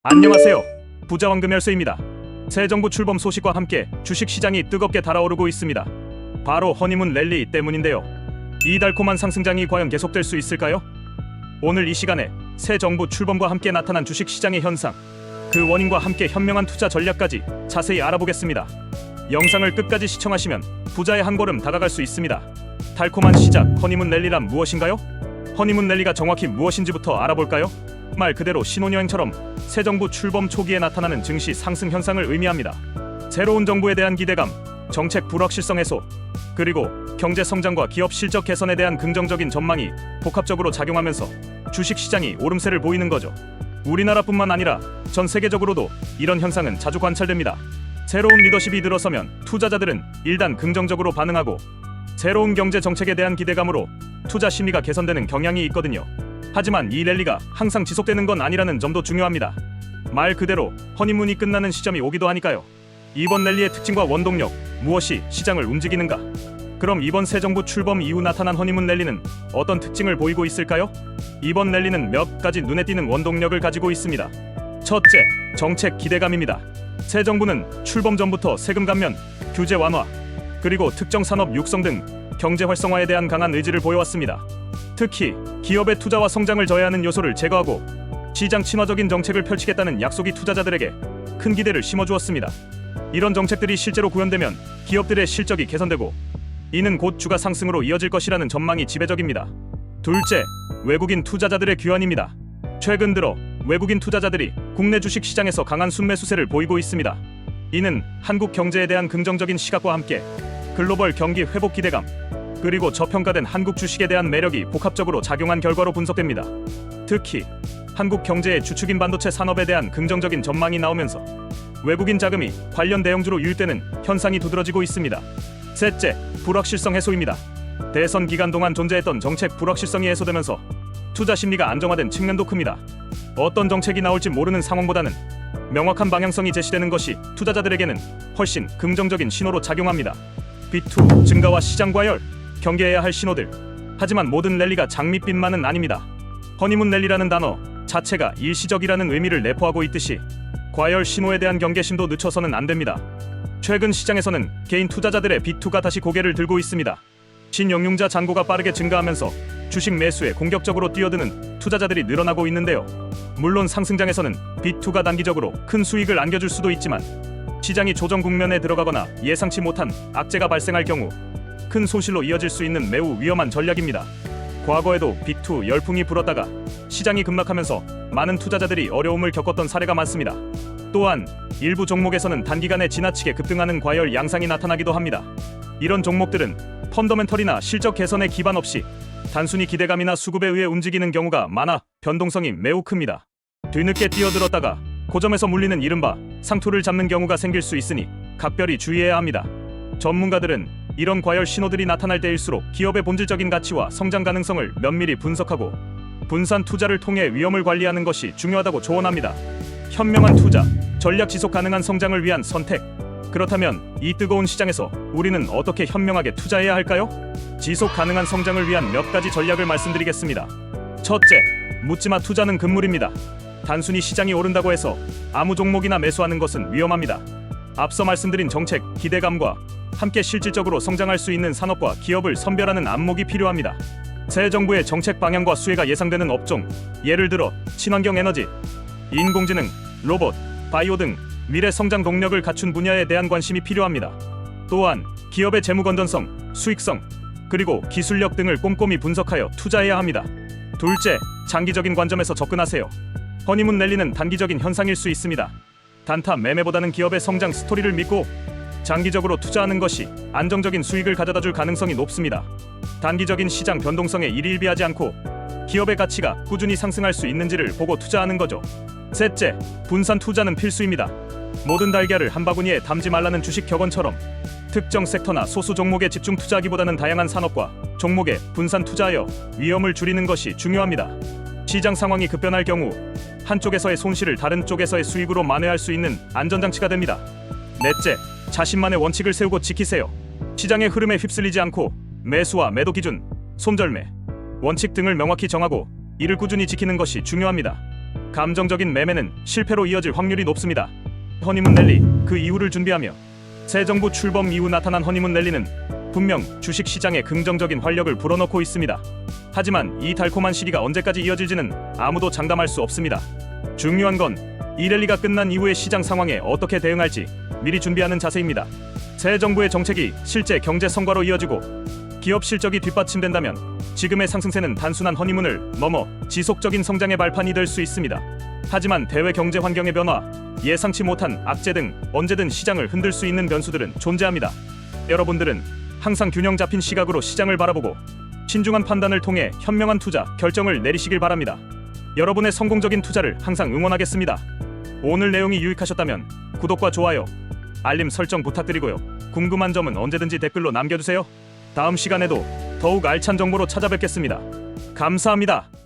안녕하세요. 부자왕금열쇠입니다. 새 정부 출범 소식과 함께 주식시장이 뜨겁게 달아오르고 있습니다. 바로 허니문 랠리 때문인데요. 이 달콤한 상승장이 과연 계속될 수 있을까요? 오늘 이 시간에 새 정부 출범과 함께 나타난 주식시장의 현상, 그 원인과 함께 현명한 투자 전략까지 자세히 알아보겠습니다. 영상을 끝까지 시청하시면 부자의 한 걸음 다가갈 수 있습니다. 달콤한 시작, 허니문 랠리란 무엇인가요? 허니문 랠리가 정확히 무엇인지부터 알아볼까요? 말 그대로 신혼여행처럼 새 정부 출범 초기에 나타나는 증시 상승 현상을 의미합니다. 새로운 정부에 대한 기대감, 정책 불확실성 해소, 그리고 경제 성장과 기업 실적 개선에 대한 긍정적인 전망이 복합적으로 작용하면서 주식시장이 오름세를 보이는 거죠. 우리나라뿐만 아니라 전 세계적으로도 이런 현상은 자주 관찰됩니다. 새로운 리더십이 들어서면 투자자들은 일단 긍정적으로 반응하고 새로운 경제 정책에 대한 기대감으로 투자 심리가 개선되는 경향이 있거든요. 하지만 이 랠리가 항상 지속되는 건 아니라는 점도 중요합니다. 말 그대로 허니문이 끝나는 시점이 오기도 하니까요. 이번 랠리의 특징과 원동력, 무엇이 시장을 움직이는가? 그럼 이번 새 정부 출범 이후 나타난 허니문 랠리는 어떤 특징을 보이고 있을까요? 이번 랠리는 몇 가지 눈에 띄는 원동력을 가지고 있습니다. 첫째, 정책 기대감입니다. 새 정부는 출범 전부터 세금 감면, 규제 완화, 그리고 특정 산업 육성 등 경제 활성화에 대한 강한 의지를 보여왔습니다. 특히 기업의 투자와 성장을 저해하는 요소를 제거하고 시장 친화적인 정책을 펼치겠다는 약속이 투자자들에게 큰 기대를 심어주었습니다. 이런 정책들이 실제로 구현되면 기업들의 실적이 개선되고 이는 곧 주가 상승으로 이어질 것이라는 전망이 지배적입니다. 둘째, 외국인 투자자들의 귀환입니다. 최근 들어 외국인 투자자들이 국내 주식 시장에서 강한 순매수세를 보이고 있습니다. 이는 한국 경제에 대한 긍정적인 시각과 함께 글로벌 경기 회복 기대감, 그리고 저평가된 한국 주식에 대한 매력이 복합적으로 작용한 결과로 분석됩니다. 특히 한국 경제의 주축인 반도체 산업에 대한 긍정적인 전망이 나오면서 외국인 자금이 관련 대형주로 유입되는 현상이 두드러지고 있습니다. 셋째, 불확실성 해소입니다. 대선 기간 동안 존재했던 정책 불확실성이 해소되면서 투자 심리가 안정화된 측면도 큽니다. 어떤 정책이 나올지 모르는 상황보다는 명확한 방향성이 제시되는 것이 투자자들에게는 훨씬 긍정적인 신호로 작용합니다. B2 증가와 시장 과열, 경계해야 할 신호들. 하지만 모든 랠리가 장밋빛만은 아닙니다. 허니문 랠리라는 단어 자체가 일시적이라는 의미를 내포하고 있듯이 과열 신호에 대한 경계심도 늦춰서는 안 됩니다. 최근 시장에서는 개인 투자자들의 B2가 다시 고개를 들고 있습니다. 신용융자 잔고가 빠르게 증가하면서 주식 매수에 공격적으로 뛰어드는 투자자들이 늘어나고 있는데요. 물론 상승장에서는 B2가 단기적으로 큰 수익을 안겨줄 수도 있지만 시장이 조정 국면에 들어가거나 예상치 못한 악재가 발생할 경우 큰 손실로 이어질 수 있는 매우 위험한 전략입니다. 과거에도 B2 열풍이 불었다가 시장이 급락하면서 많은 투자자들이 어려움을 겪었던 사례가 많습니다. 또한 일부 종목에서는 단기간에 지나치게 급등하는 과열 양상이 나타나기도 합니다. 이런 종목들은 펀더멘털이나 실적 개선에 기반 없이 단순히 기대감이나 수급에 의해 움직이는 경우가 많아 변동성이 매우 큽니다. 뒤늦게 뛰어들었다가 고점에서 물리는 이른바 상투를 잡는 경우가 생길 수 있으니 각별히 주의해야 합니다. 전문가들은 이런 과열 신호들이 나타날 때일수록 기업의 본질적인 가치와 성장 가능성을 면밀히 분석하고 분산 투자를 통해 위험을 관리하는 것이 중요하다고 조언합니다. 현명한 투자, 전략 지속 가능한 성장을 위한 선택. 그렇다면 이 뜨거운 시장에서 우리는 어떻게 현명하게 투자해야 할까요? 지속 가능한 성장을 위한 몇 가지 전략을 말씀드리겠습니다. 첫째, 묻지마 투자는 금물입니다. 단순히 시장이 오른다고 해서 아무 종목이나 매수하는 것은 위험합니다. 앞서 말씀드린 정책, 기대감과 함께 실질적으로 성장할 수 있는 산업과 기업을 선별하는 안목이 필요합니다. 새 정부의 정책 방향과 수혜가 예상되는 업종, 예를 들어 친환경 에너지, 인공지능, 로봇, 바이오 등 미래 성장 동력을 갖춘 분야에 대한 관심이 필요합니다. 또한 기업의 재무 건전성, 수익성, 그리고 기술력 등을 꼼꼼히 분석하여 투자해야 합니다. 둘째, 장기적인 관점에서 접근하세요. 허니문 랠리는 단기적인 현상일 수 있습니다. 단타 매매보다는 기업의 성장 스토리를 믿고 장기적으로 투자하는 것이 안정적인 수익을 가져다줄 가능성이 높습니다. 단기적인 시장 변동성에 일희일비하지 않고 기업의 가치가 꾸준히 상승할 수 있는지를 보고 투자하는 거죠. 셋째, 분산 투자는 필수입니다. 모든 달걀을 한 바구니에 담지 말라는 주식 격언처럼 특정 섹터나 소수 종목에 집중 투자하기보다는 다양한 산업과 종목에 분산 투자하여 위험을 줄이는 것이 중요합니다. 시장 상황이 급변할 경우 한쪽에서의 손실을 다른 쪽에서의 수익으로 만회할 수 있는 안전장치가 됩니다. 넷째, 자신만의 원칙을 세우고 지키세요. 시장의 흐름에 휩쓸리지 않고 매수와 매도 기준, 손절매, 원칙 등을 명확히 정하고 이를 꾸준히 지키는 것이 중요합니다. 감정적인 매매는 실패로 이어질 확률이 높습니다. 허니문 랠리, 그 이후를 준비하며 새 정부 출범 이후 나타난 허니문 랠리는 분명 주식 시장에 긍정적인 활력을 불어넣고 있습니다. 하지만 이 달콤한 시기가 언제까지 이어질지는 아무도 장담할 수 없습니다. 중요한 건 이 랠리가 끝난 이후의 시장 상황에 어떻게 대응할지 미리 준비하는 자세입니다. 새 정부의 정책이 실제 경제 성과로 이어지고 기업 실적이 뒷받침된다면 지금의 상승세는 단순한 허니문을 넘어 지속적인 성장의 발판이 될 수 있습니다. 하지만 대외 경제 환경의 변화, 예상치 못한 악재 등 언제든 시장을 흔들 수 있는 변수들은 존재합니다. 여러분들은 항상 균형 잡힌 시각으로 시장을 바라보고 신중한 판단을 통해 현명한 투자 결정을 내리시길 바랍니다. 여러분의 성공적인 투자를 항상 응원하겠습니다. 오늘 내용이 유익하셨다면 구독과 좋아요, 알림 설정 부탁드리고요. 궁금한 점은 언제든지 댓글로 남겨주세요. 다음 시간에도 더욱 알찬 정보로 찾아뵙겠습니다. 감사합니다.